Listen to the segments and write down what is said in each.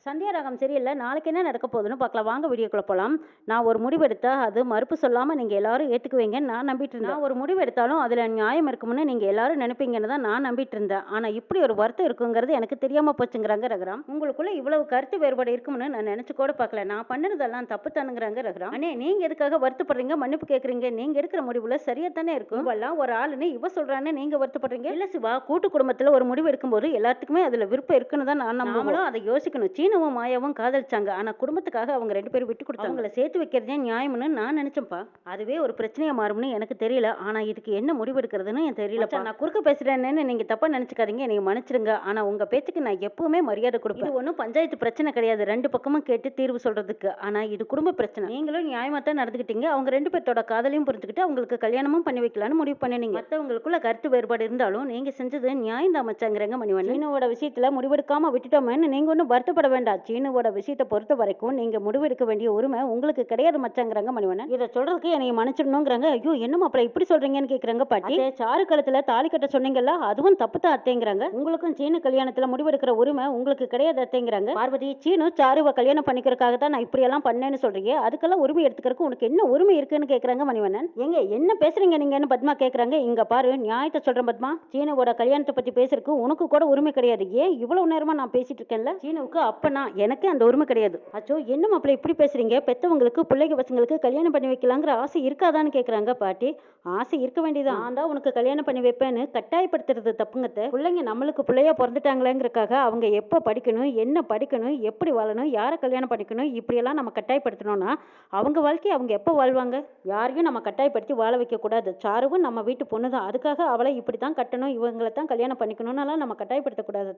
சந்தியா ராகம் சரியில்லை. நாளைக்கு என்ன நடக்க போகுதுன்னு பார்க்கலாம். வாங்க வீடியோக்குள்ள போகலாம். நான் ஒரு முடிவு எடுத்தா அது மறுப்பு சொல்லாமல் நீங்கள் எல்லாரும் ஏற்றுக்குவீங்கன்னு நான் நம்பிட்டு இருந்தேன். நான் ஒரு முடிவு எடுத்தாலும் அதில் நியாயம் இருக்கும்னு நீங்கள் எல்லாரும் நினைப்பீங்கன்னு தான் நான் நம்பிட்டு இருந்தேன். ஆனால் இப்படி ஒரு வருத்தம் இருக்குங்கிறது எனக்கு தெரியாமல் போச்சுங்கிறாங்க ரகுராம். உங்களுக்குள்ள இவ்வளவு கருத்து வேறுபாடு இருக்கும்னு நான் நினச்சி கூட பார்க்கல. நான் பண்ணதெல்லாம் தப்பு தானுங்கிறாங்க ரகுராம். அண்ணே, நீங்கள் எதுக்காக வருத்தப்படுறீங்க, மன்னிப்பு கேட்குறீங்க? நீங்கள் எடுக்கிற முடிவில் சரியாக தானே இருக்கும். இவெல்லாம் ஒரு ஆளுன்னு இவ சொல்கிறான்னு நீங்கள் வருத்தப்படுறீங்க. இல்லை சிவா, கூட்டு குடும்பத்தில் ஒரு முடிவு எடுக்கும்போது எல்லாத்துக்குமே அதில் விருப்பம் இருக்குன்னு தான் நான் நம்மளும் அதை யோசிக்கணும். சீனவும் மாயாவும் காதலிச்சாங்க. ஆனா குடும்பத்துக்காக அவங்க 2 பேரும் விட்டு கொடுத்தாங்க. அவங்கள சேர்த்து வைக்கிறதே நியாயம்னு நான் நினைச்சேன்ப்பா. அதுவே ஒரு பிரச்சனையா மாறும்னு எனக்கு தெரியல. ஆனா இதுக்கு என்ன முடிவு எடுக்கிறதுன்னு எனக்கு தெரியலப்பா. நான் குறுக்க பேசுறேன்னு நீங்க தப்பா நினைச்சுக்காதீங்க, நீங்க மன்னிச்சிடுங்க. ஆனா உங்க பேச்சுக்கு நான் எப்பவுமே மரியாதை கொடுப்பேன். இது ஒன்றும் பஞ்சாயத்து பிரச்சனை கிடையாது, 2 பக்கமும் கேட்டு தீர்வு சொல்றதுக்கு. ஆனா இது குடும்ப பிரச்சனை. நீங்களும் நியாயமா தான் நடந்துக்கிட்டீங்க. அவங்க 2 பேர்த்தோட காதலையும் புரிஞ்சுக்கிட்டு அவங்களுக்கு கல்யாணமும் பண்ணி வைக்கலான்னு முடிவு பண்ணினீங்க. மற்றவங்களுக்குள்ள கருத்து வேறுபாடு இருந்தாலும் நீங்க செஞ்சது நியாயம் தான் மச்சாங்கிறங்க மணிவன். சீனுவோட விஷயத்துல முடிவெடுக்காம விட்டுட்டோமேன்னு நீங்க ஒன்றும் வருத்தப்பட வேண்டாம். சீனுவோட விஷயத்தை பொறுத்த வரைக்கும் நீங்க முடிவெடுக்க வேண்டிய உரிமை உங்களுக்கு கிடையாது மச்சாங்கிறாங்க மணிவண்ணன். இதை சொல்றதுக்கு என்னை மன்னிச்சிடணுங்கிறாங்க. ஐயோ, என்னமா அப்புறம் இப்படி சொல்றீங்கன்னு கேக்குறாங்க பாட்டி. சாரு கழுத்துல தாலி கட்ட சொன்னீங்கல்ல, அதுவும் தப்பு தான் அத்தைங்கிறாங்க. உங்களுக்கும் சீனு கல்யாணத்துல முடிவெடுக்கிற உரிமை உங்களுக்கு கிடையாது அத்தைங்கிறாங்க பார்வதி. சீனு சாருவை கல்யாணம் பண்ணிக்கிறதுக்காக தான் நான் இப்படி எல்லாம் பண்ணேன்னு சொல்றீங்க, அதுக்கெல்லாம் உரிமை எடுத்துக்கிறதுக்கு உனக்கு என்ன உரிமை இருக்குன்னு கேக்குறாங்க மணிவண்ணன். எங்க என்ன பேசுறீங்க நீங்கன்னு பத்மா கேக்குறாங்க. இங்க பாரு, நியாயத்தை சொல்றேன் பத்மா. சீனுவோட கல்யாணத்தை பத்தி பேசுறதுக்கு உனக்கு கூட உரிமை கிடையாது. ஏன் இவ்வளவு நேரமா நான் பேசிட்டு இருக்கேன்ல, சீனுவுக்கு அப்பனா எனக்கே அந்த உரிமை கிடையாது. அச்சோ, என்ன மாப்பிள்ள இப்படி பேசுறீங்க? பெத்தவங்களுக்கு பிள்ளைங்க பசங்களுக்கு கல்யாணம் பண்ணி வைக்கலாங்கிற ஆசை இருக்காதான்னு கேக்குறாங்க பாட்டி. ஆசை இருக்க வேண்டியதான். நான் தான் உனக்கு கல்யாணம் பண்ணி வைப்பேன்னு கட்டாயப்படுத்துறது தப்புங்கத்த. பிள்ளைங்க நம்மளுக்கு பிள்ளையா பிறந்துட்டாங்களேங்கிறக்காக அவங்க எப்ப படிக்கணும், என்ன படிக்கணும், எப்படி வாழணும், யாரை கல்யாணம் பண்ணிக்கணும், இப்படியெல்லாம் நம்ம கட்டாயப்படுத்தணும்னா அவங்க வாழ்க்கையை அவங்க எப்போ வாழ்வாங்க? யாரையும் நம்ம கட்டாயப்படுத்தி வாழ வைக்க கூடாது. சாருவும் நம்ம வீட்டு பொண்ணு தான், அதுக்காக அவளை இப்படி தான் கட்டணும், இவங்களை தான் கல்யாணம் பண்ணிக்கணும்னாலாம் நம்ம கட்டாயப்படுத்தக்கூடாது.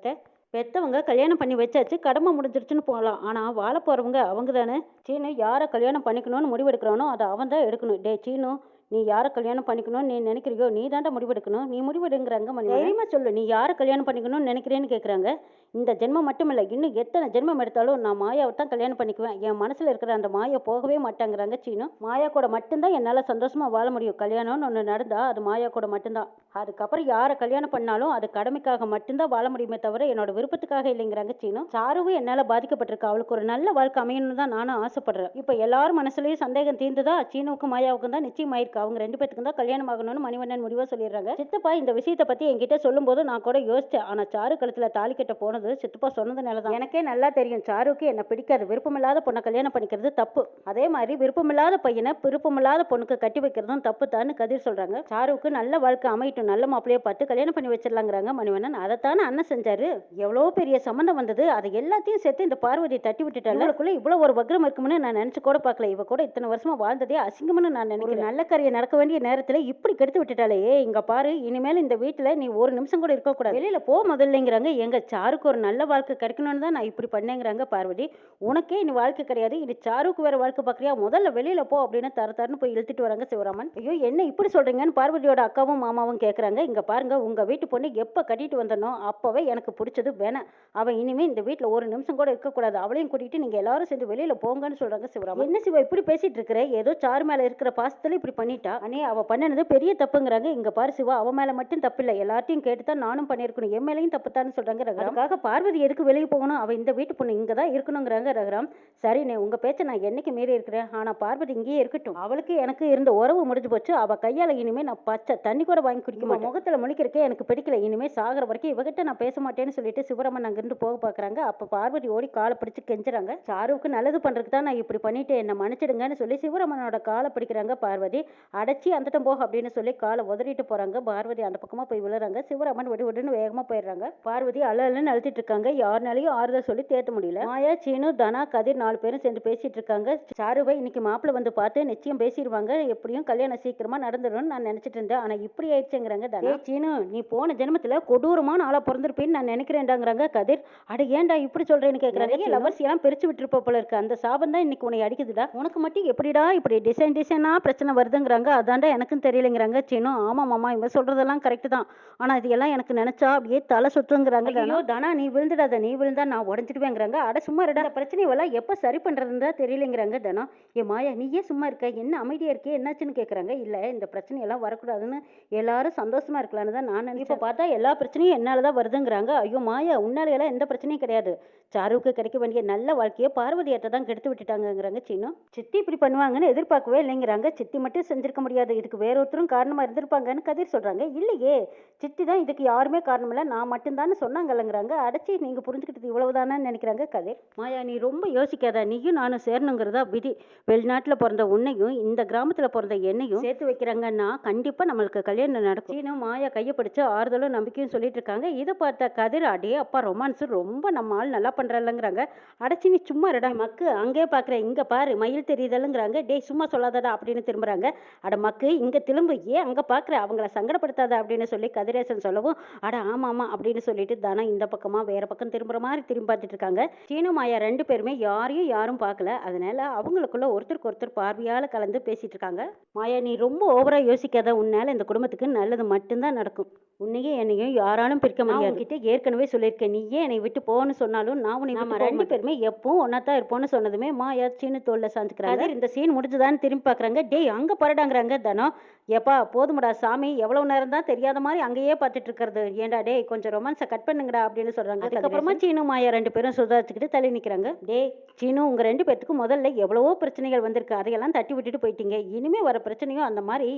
பெத்தவங்க கல்யாணம் பண்ணி வச்சாச்சு, கடமை முடிஞ்சிருச்சுன்னு போகலாம். ஆனால் வாழ போகிறவங்க அவங்க தானே. சீனு யாரை கல்யாணம் பண்ணிக்கணும்னு முடிவெடுக்கிறானோ அதை அவன் தான் எடுக்கணும். டே சீனு, நீ யாரை கல்யாணம் பண்ணிக்கணும்னு நீ நினைக்கிறியோ நீ தாண்டா முடிவெடுக்கணும். நீ முடிவெடுங்கிறாங்க. தைரியமா சொல்லு, நீ யாரை கல்யாணம் பண்ணிக்கணும்னு நினைக்கிறேன்னு கேட்குறாங்க. இந்த ஜென்மம் மட்டும் இல்லை, இன்னும் எத்தனை ஜென்மம் எடுத்தாலும் நான் மாயாவை தான் கல்யாணம் பண்ணிக்குவேன். என் மனசில் இருக்கிற அந்த மாயா போகவே மாட்டாங்கிறாங்க சீனு. மாயா கூட மட்டும்தான் என்னால் சந்தோஷமாக வாழ முடியும். கல்யாணம்னு ஒன்று நடந்தால் அது மாயா கூட மட்டும்தான். அதுக்கப்புறம் யாரை கல்யாணம் பண்ணாலும் அது கடமைக்காக மட்டும்தான் வாழ முடியுமே தவிர என்னோட விருப்பத்துக்காக இல்லைங்கிறாங்க சீனு. சாருவும் என்னால் பாதிக்கப்பட்டிருக்கா, அவளுக்கு ஒரு நல்ல வாழ்க்கை அமையணும்னு தான் நானும் ஆசைப்படுறேன். இப்போ எல்லாரும் மனசுலயும் சந்தேகம் தீர்ந்துதா? சீனுவுக்கும் மாயாவுக்கும் தான் நிச்சயமாயிருக்கு. அவங்க 2 பேத்துக்கும் தான் கல்யாணம் ஆகணும்னு மணிவண்ணன் முடிவாக சொல்லிடுறாங்க. சித்தப்பா இந்த விஷயத்தை பற்றி என்கிட்ட சொல்லும்போது நான் கூட யோசிச்சேன். ஆனால் சாரு கழுத்தில் தாலி கட்ட போனது சித்தப்பா சொன்னதுனால தான். எனக்கே நல்லா தெரியும் சாருக்கு என்ன பிடிக்காது. விருப்பமில்லாத பொண்ணை கல்யாணம் பண்ணிக்கிறது தப்பு. அதே மாதிரி விருப்பமில்லாத பையனை விருப்பமில்லாத பொண்ணுக்கு கட்டி வைக்கிறதும் தப்பு தான் கதிர் சொல்றாங்க. சாருக்கு நல்ல வாழ்க்கை அமையட்டும், நல்ல மாப்பிளைய பார்த்து கல்யாணம் பண்ணி வச்சிடலாங்கிறாங்க மணிவண்ணன். அதைத்தானே அண்ணன் செஞ்சாரு. எவ்வளோ பெரிய சம்மந்தம் வந்தது, அதை எல்லாத்தையும் சேர்த்து இந்த பார்வதியை தட்டி விட்டுட்டாங்க. அவளுக்குள்ள இவ்வளவு ஒரு வக்ரம் இருக்கும்னு நான் நினைச்சு கூட பார்க்கல. இவ கூட இத்தனை வருஷமா வாழ்ந்ததே அசிங்கம்னு நான் நினைக்கிறேன். நல்ல காரியம் நடக்க வேண்டிய நேரத்தில் இப்படி கெடுத்து விட்டுட்டாலே. இங்க பாரு, இனிமேல் இந்த வீட்டில் நீ ஒரு நிமிஷம் கூட இருக்கக்கூடாது, வெளியில போ முதல்லங்கிறாங்க. எங்க சாருக்கு ஒரு நல்ல வாழ்க்கை கிடைக்கணும்னு தான் நான் இப்படி பண்ணேங்கிறாங்க பார்வதி. உனக்கே இனி வாழ்க்கை கிடையாது, இனி சாருக்கு வேற வாழ்க்கை பார்க்குறியா, முதல்ல வெளியில போ அப்படின்னு தரன்னு போய் இழுத்துட்டு வராங்க சிவராமன். ஐயோ, என்ன இப்படி சொல்றீங்கன்னு பார்வதியோட அக்காவும் மாமாவும் கேட்குறாங்க. இங்க பாருங்க, உங்க வீட்டு பொண்ணு எப்போ கட்டிட்டு வந்தனோ அப்பவே எனக்கு பிடிச்சது வேணாம். அவன் இனிமே இந்த வீட்டில் ஒரு நிமிஷம் கூட இருக்கக்கூடாது. அவளையும் கூட்டிட்டு நீங்க எல்லாரும் சேர்ந்து வெளியில போங்கன்னு சொல்றாங்க சிவராமன். என்ன சிவா இப்படி பேசிட்டு இருக்கிற? ஏதோ சாரு மேல இருக்கிற பாசத்துல இப்படி பண்ணிட்டா. அண்ணே, அவ பண்ணனது பெரிய தப்புங்கிறாங்க. இங்க பாரு சிவா, அவ மேல மட்டும் தப்பு இல்லை, எல்லாத்தையும் கேட்டுதான் நானும் பண்ணிருக்கணும், என் மேலையும் தப்புத்தான்னு சொல்றாங்க ரகுராம். அதுக்காக பார்வதி எதுக்கு வெளியே போகணும்? அவ இந்த வீட்டு பொண்ணு இங்க தான் இருக்கணுங்கிறாங்க ரகுராம். சரிண்ணே, உங்க பேச்ச நான் என்னைக்கு மீறி இருக்கிறேன். ஆனா பார்வதி இங்கேயே இருக்கட்டும். அவளுக்கு எனக்கு இருந்த உறவு முடிஞ்சு போச்சு. அவ கையால இனிமே நான் பச்சை தண்ணி கூட வாங்கி குடிக்க மாட்டேன். முகத்துல முழிக்கிறக்கே எனக்கு பிடிக்கல. இனிமே சாகிற வரைக்கும் இவகிட்ட நான் பேச மாட்டேன்னு சொல்லிட்டு சிவராமன் அங்கிருந்து போக பாக்குறாங்க. அப்ப பார்வதி ஓடி காலை பிடிச்சு கெஞ்சுறாங்க. சாருவுக்கு நல்லது பண்றதுக்கு தான் நான் இப்படி பண்ணிட்டு என்ன மன்னிச்சிடுங்கன்னு சொல்லி சிவராமனோட காலை பிடிக்கிறாங்க பார்வதி. அடைச்சி அந்தட்டம் போக அப்படின்னு சொல்லி காலை உதறிட்டு போறாங்க. பார்வதி அந்த பக்கமா போய் விழுறாங்க. சிவராமன் விடுன்னு வேகமா போயிடுறாங்க. பார்வதி அழுன்னு அழுத்திட்டு இருக்காங்க. யாருனாலையும் ஆறுதல் சொல்லி தேத்த முடியல. மாயா, சீனு, தனா, கதிர் 4 பேரும் சேர்ந்து பேசிட்டு இருக்காங்க. சாருவை இன்னைக்கு மாப்பிள்ள வந்து பார்த்து நிச்சயம் பேசிடுவாங்க. எப்படியும் கல்யாணம் சீக்கிரமா நடந்துடும் நான் நினைச்சிட்டு இருந்தேன். ஆனா இப்படி ஆயிடுச்சுங்கிறாங்க தனா. சீனு, நீ போன ஜென்மத்துல கொடூரமான ஆளா பிறந்திருப்பேன்னு நான் நினைக்கிறேன்டாங்கிறாங்க கதிர். அட ஏன்டா இப்படி சொல்றேன்னு கேட்கறாங்க. லவர்ஸ் எல்லாம் பிரிச்சு விட்டுருப்ப போல இருக்கு. அந்த சாபம் தான் இன்னைக்கு உன்னை அடிக்குதுடா. உனக்கு மட்டும் எப்படிடா இப்படி டிசைனா பிரச்சனை வருதுங்கிற நடக்குங்கிறாங்க. அதான்டா எனக்கும் தெரியலைங்கிறாங்க சீனு. ஆமா மாமா, இவன் சொல்றதெல்லாம் கரெக்ட் தான். ஆனா இது எல்லாம் எனக்கு நினைச்சா அப்படியே தலை சுத்துங்கிறாங்க. ஐயோ தானா, நீ விழுந்துடாத, நீ விழுந்தா நான் உடஞ்சிடுவேங்கிறாங்க. அட சும்மா இருடா, இந்த பிரச்சனையெல்லாம் எப்ப சரி பண்றதுன்னு தான் தெரியலைங்கிறாங்க தனா. ஏ மாயா, நீ ஏன் சும்மா இருக்க, என்ன அமைதியா இருக்கே, என்னாச்சுன்னு கேக்குறாங்க. இல்ல, இந்த பிரச்சனையெல்லாம் வரக்கூடாதுன்னு எல்லாரும் சந்தோஷமா இருக்கலாம்னு தான் நான் நினைச்சேன். இப்ப பார்த்தா எல்லா பிரச்சனையும் என்னாலதான் வருதுங்கிறாங்க. ஐயோ மாயா, உன்னால எல்லாம் எந்த பிரச்சனையும் கிடையாது. சாருவுக்கு கிடைக்க வேண்டிய நல்ல வாழ்க்கையை பார்வதியாட்ட தான் கெடுத்து விட்டுட்டாங்கங்கிறாங்க சீனு. சித்தி இப்படி பண்ணுவாங்கன்னு எதிர்பார்க்கவே இல்லைங்கிறாங்க. சித்தி மட்டும் செஞ்சிருக்க முடியாது, இதுக்கு வேற ஒருத்தரும் காரணமா இருந்திருப்பாங்கன்னு கதிர் சொல்றாங்க. இல்லையே, சித்தி தான் இதுக்கு யாருமே காரணம் இல்லை, நான் மட்டும்தான் சொன்னாங்கல்லங்கிறாங்க. அடைச்சி நீங்க புரிஞ்சுக்கிட்டது இவ்வளவுதானு நினைக்கிறாங்க கதிர். மாயா, நீ ரொம்ப யோசிக்காத, நீயும் நானும் சேரணுங்கிறதா விதி. வெளிநாட்டுல பிறந்த உன்னையும் இந்த கிராமத்துல பிறந்த என்னையும் சேர்த்து வைக்கிறாங்கன்னா கண்டிப்பா நம்மளுக்கு கல்யாணம் நடக்கும். சீனு மாயா கையை பிடிச்சு ஆறுதலும் நம்பிக்கையும் சொல்லிட்டு இருக்காங்க. இதை பார்த்த கதிர், அடே அப்பா, ரொமான்ஸ் ரொம்ப நம்ம ஆள் நல்லா பண்றாங்கறாங்க. அடைச்சி நீ சும்மா இருடா மக்கு, அங்கே பாக்குற, இங்க பாரு மயில் தெரியுதல்லுங்கிறாங்க. டேய் சும்மா சொல்லாதடா அப்படின்னு திரும்புறாங்க. அட மக்கு, இங்க திரும்ப, ஏன் அங்க பாக்குற, அவங்கள சங்கடப்படுத்தாத அப்படின்னு சொல்லி கதிரேசன் சொல்லவும், அட ஆமா ஆமா அப்படின்னு சொல்லிட்டு தானே இந்த பக்கமா வேற பக்கம் திரும்புற மாதிரி திரும்பி பார்த்துட்டு இருக்காங்க. சீனு மாயா ரெண்டு பேருமே யாரையும் யாரும் பார்க்கல. அதனால அவங்களுக்குள்ள ஒருத்தருக்கு ஒருத்தர் பார்வையால கலந்து பேசிட்டு இருக்காங்க. மாயா, நீ ரொம்ப ஓவரா யோசிக்காத, உன்னால இந்த குடும்பத்துக்கு நல்லது மட்டும்தான் நடக்கும். உன்னையும் என்னையும் யாராலும் பிரிக்க முடியாது. உன்கிட்ட ஏற்கனவே சொல்லியிருக்கேன், நீயே என்னை விட்டு போன்னு சொன்னாலும் நான் உன்னை நம்ம ரெண்டு பேருமே எப்பவும் ஒன்னாத்தான் இருப்போம்னு சொன்னதுமே மாயா சீனு தோல்ல சாஞ்சுக்கிறாங்க. இந்த சீன் முடிஞ்சுதான்னு திரும்பி பாக்குறாங்க. டேய் அங்க பரடாங்கிறாங்க தனோ. ஏப்பா போதுமுடா சாமி, எவ்வளவு நேரம் தான் தெரியாத மாதிரி அங்கேயே பார்த்துட்டு இருக்கிறது, ஏண்டா டேய் கொஞ்சம் ரொமான்ஸை கட் பண்ணுங்கடா அப்படின்னு சொல்றாங்க. அதுக்கப்புறமா சீனு மாயா ரெண்டு பேரும் சுதாரிச்சுக்கிட்டு தள்ளி நிக்கிறாங்க. டேய் சீனு, உங்க ரெண்டு பேத்துக்கு முதல்ல எவ்வளவோ பிரச்சனைகள் வந்திருக்கு, அதையெல்லாம் தட்டி விட்டுட்டு போயிட்டீங்க. இனிமே வர பிரச்சனையும் அந்த மாதிரி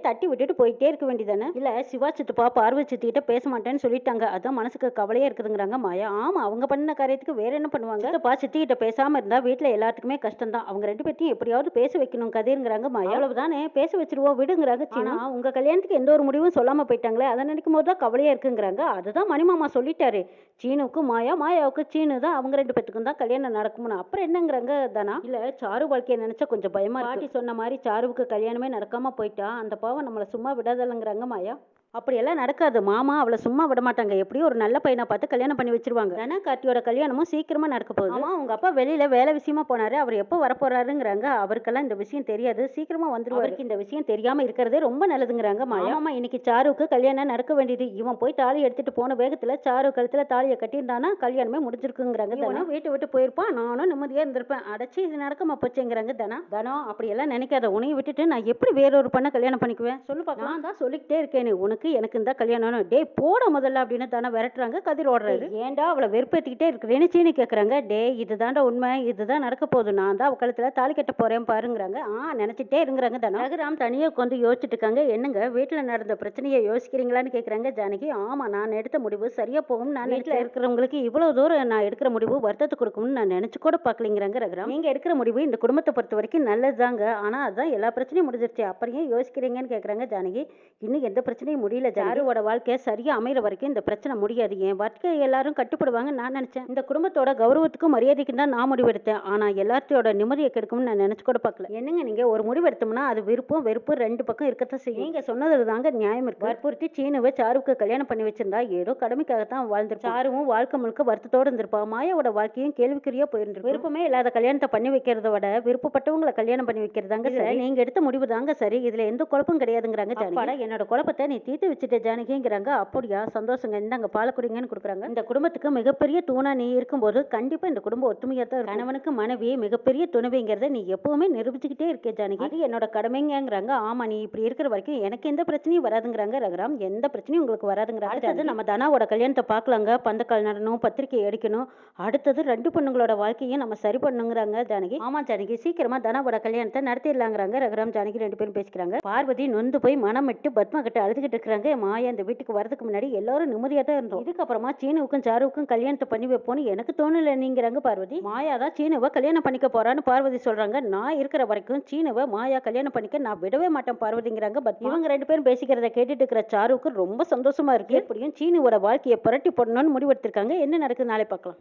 தட்டி விட்டுட்டு போயிட்டே இருக்க வேண்டியதானே. இல்ல சிவா சித்துப்பா பார்வதி சித்திக்கிட்ட பேச மாட்டேன்னு சொல்லிட்டாங்க, அதான் மனசுக்கு கவலையா இருக்குதுங்கிறாங்க மாயா. ஆமா, அவங்க பண்ண காரியத்துக்கு வேற என்ன பண்ணுவாங்க. சித்தப்பா சித்திக்கிட்ட பேசாம இருந்தா வீட்டுல எல்லாத்துக்குமே கஷ்டம் தான். அவங்க ரெண்டு பேர்த்தையும் எப்படியாவது பேச வைக்கணும் கதிர்ங்கிறாங்க மாயா. அவ்வளவுதானே, பேச வச்சிருவோம் விடுங்கிறாங்க சீனு. உங்க கல்யாணத்துக்கு எந்த ஒரு முடிவும் சொல்லாம போயிட்டாங்களே, அதை நினைக்கும் போது தான் கவலையா இருக்குங்கிறாங்க. அதுதான் மணிமாமா சொல்லிட்டாரு, சீனுக்கு மாயா, மாயாவுக்கு சீனு தான், அவங்க ரெண்டு பேத்துக்கும் தான் கல்யாணம் நடக்கும்னு. அப்புறம் என்னங்கிறாங்க தானா. இல்ல சாரு வாழ்க்கையை நினைச்சா கொஞ்சம் பயமா. பாட்டி சொன்ன மாதிரி சாருவுக்கு கல்யாணமே நடக்காம போயிட்டா அந்த பாவம் நம்மளை சும்மா விடாதல்லங்கிறாங்க மாயா. அப்படியெல்லாம் நடக்காது மாமா, அவளை சும்மா விட மாட்டாங்க, எப்படியும் ஒரு நல்ல பையனை பார்த்து கல்யாணம் பண்ணி வச்சிருவாங்க. தனா கார்த்தியோட கல்யாணமும் சீக்கிரமா நடக்க போகுது. ஆமா, உங்க அப்பா வெளியில வேலை விஷயமா போனாரு, அவர் எப்போ வரப்போறாருங்கிறாங்க. அவருக்கெல்லாம் இந்த விஷயம் தெரியாது, சீக்கிரமா வந்துருவாரு. அவருக்கு இந்த விஷயம் தெரியாம இருக்கிறதே ரொம்ப நல்லதுங்கிறாங்க மாயா. ஆமா, இன்னைக்கு சாருக்கு கல்யாணம் நடக்க வேண்டியது, இவன் போய் தாலி எடுத்துட்டு போன வேகத்துல சாரு கழுத்துல தாலியை கட்டியிருந்தானா கல்யாணமே முடிஞ்சிருக்குங்கிறாங்க. தனா வீட்டை விட்டு போயிருப்பான், நானும் நிம்மதியா இருந்திருப்பேன். அடைச்சி இது நடக்காம போச்சுங்கிறாங்க தனா. தனா அப்படியெல்லாம் நினைக்காத, உனையை விட்டுட்டு நான் எப்படி வேறொரு பண்ண கல்யாணம் பண்ணிக்குவேன் சொல்லு பார்க்கலாம். நான் தான் சொல்லிக்கிட்டே இருக்கேன், உனக்கு எனக்கு இந்த கல்யாணம். டே போட முதல்ல அப்படின்னு தானே விரட்டுறாங்க. கதிர் ஓடுறாரு. ஏன்டா அவளை வெறுப்பேத்திக்கிட்டே இருக்கிறேன்னு சீனி கேட்கறாங்க. டே இதுதான்டா உண்மை, இதுதான் நடக்க போகுது, நான் தான் அவ கழுத்துல தாலி கட்ட போறேன் பாருங்கிறாங்க. நினைச்சிட்டே இருங்கிறாங்க தானே. ரகுராம் தனியா உட்காந்து யோசிச்சுட்டு இருக்காங்க. என்னங்க வீட்டுல நடந்த பிரச்சனையை யோசிக்கிறீங்களான்னு கேட்கறாங்க ஜானகி. ஆமா, நான் எடுத்த முடிவு சரியா போகும், நான் வீட்டுல இருக்கிறவங்களுக்கு இவ்வளவு தூரம் நான் எடுக்கிற முடிவு வருத்தத்தை கொடுக்கும்னு நான் நினைச்சு கூட பாக்கலிங்கிறாங்க ரகுராம். நீங்க எடுக்கிற முடிவு இந்த குடும்பத்தை பொறுத்த வரைக்கும் நல்லதுதாங்க, ஆனா அதான் எல்லா பிரச்சனையும் முடிஞ்சிருச்சு, அப்புறம் ஏன் யோசிக்கிறீங்கன்னு கேட்கறாங்க ஜானகி. இன்னும் எந்த பிரச்சனையும் முடியல, சாருவோட வாழ்க்கை சரியா அமைகிற வரைக்கும் இந்த பிரச்சனை முடியாது. என் வாழ்க்கை எல்லாரும் கட்டுப்படுவாங்க நான் நினைச்சேன். இந்த குடும்பத்தோட கௌரவத்துக்கும் மரியாதைக்கும் தான் நான் முடிவெடுத்தேன், ஆனா எல்லாத்தையோட நிம்மதியை கெடுக்கும்னு நான் நினைச்சு கூட பார்க்கல. என்னங்க நீங்க ஒரு முடிவெடுத்தோம்னா அது விருப்பம் வெறுப்பு ரெண்டு பக்கம் இருக்கத்தான் செய்யும். நீங்க சொன்னதுல தாங்க நியாயம் இருக்கு. வற்புறுத்தி சீனுவை சாருக்கு கல்யாணம் பண்ணி வச்சிருந்தா ஏதோ கடமைக்காகத்தான் வாழ்ந்துருப்பா. சாருவும் வாழ்க்கை முழுக்க வருத்தத்தோடு இருந்திருப்பா. மாயாவோட வாழ்க்கையும் கேள்விக்குறியா போயிருந்திருக்கு. விருப்பமே இல்லாத கல்யாணத்தை பண்ணி வைக்கிறத விட விருப்பப்பட்டவங்களை கல்யாணம் பண்ணி வைக்கிறதாங்க சரி. நீங்க எடுத்த முடிவு தாங்க சரி, இதுல எந்த குழப்பம் கிடையாதுங்கிறாங்க ஜானகி. என்னோட குழப்பத்தை நீ தீர்த்து வச்சுட்ட ஜானகிங்கிறாங்க. அப்படியா, சந்தோஷங்க, இந்தாங்க பால குடிங்கன்னு கொடுக்குறாங்க. இந்த குடும்பத்துக்கு மிகப்பெரிய தூணா நீ இருக்கும்போது கண்டிப்பா இந்த குடும்பம் ஒத்துமையா தான் இருக்கும். கணவனுக்கு மனைவி மிகப்பெரிய துணைவிங்கிறத நீ எப்பவுமே நிரூபிச்சுக்கிட்டே இருக்கே ஜானகி, அது என்னோட கடமைங்கிறாங்க. ஆமா, நீ இப்படி இருக்கிற வரைக்கும் எனக்கு எந்த பிரச்சனையும் வராதுங்கிறாங்க ரகுராம். எந்த பிரச்சனையும் உங்களுக்கு வராதுங்கிறாங்க. அடுத்தது நம்ம தனாவோட கல்யாணத்தை பார்க்கலாங்க, பந்தக்கால் நடணும், பத்திரிக்கை அடிக்கணும், அடுத்தது ரெண்டு பொண்ணுங்களோட வாழ்க்கையும் நம்ம சரி பண்ணுங்கிறாங்க ஜானகி. ஆமா ஜானகி, சீக்கிரமா தனாவோட கல்யாணத்தை நடத்திடலாங்கிறாங்க ரகுராம். ஜானகி ரெண்டு பேரும் பேசிக்கிறாங்க. பார்வதி நொந்து போய் மனம் விட்டு பத்மா கிட்ட அழுதுகிட்டு இருக்கிறாங்க. மாயா இந்த வீட்டுக்கு வரதுக்கு முன்னாடி எல்லாரும் நிம்மதியா தான் இருந்தோம், இதுக்கப்புறமா சீனுவுக்கும் சாருவுக்கும் கல்யாணத்தை பண்ணி வைப்போன்னு எனக்கு தோணல நீங்கிறாங்க பார்வதி. மாயா தான் சீனுவை கல்யாணம் பண்ணிக்க போறான்னு பார்வதி சொல்றாங்க. நான் இருக்கிற வரைக்கும் சீனுவை மாயா கல்யாணம் பண்ணிக்க நான் விடவே மாட்டேன் பார்வதிங்கிறாங்க. பட் இவங்க ரெண்டு பேரும் பேசிக்கிறத கேட்டுட்டு இருக்கிற சாருவுக்கு ரொம்ப சந்தோஷமா இருக்கு. எப்படியும் சீனுவோட வாழ்க்கையை புரட்டி போடணும்னு முடிவெடுத்திருக்காங்க. என்ன நடக்குது நாளை பார்க்கலாம்.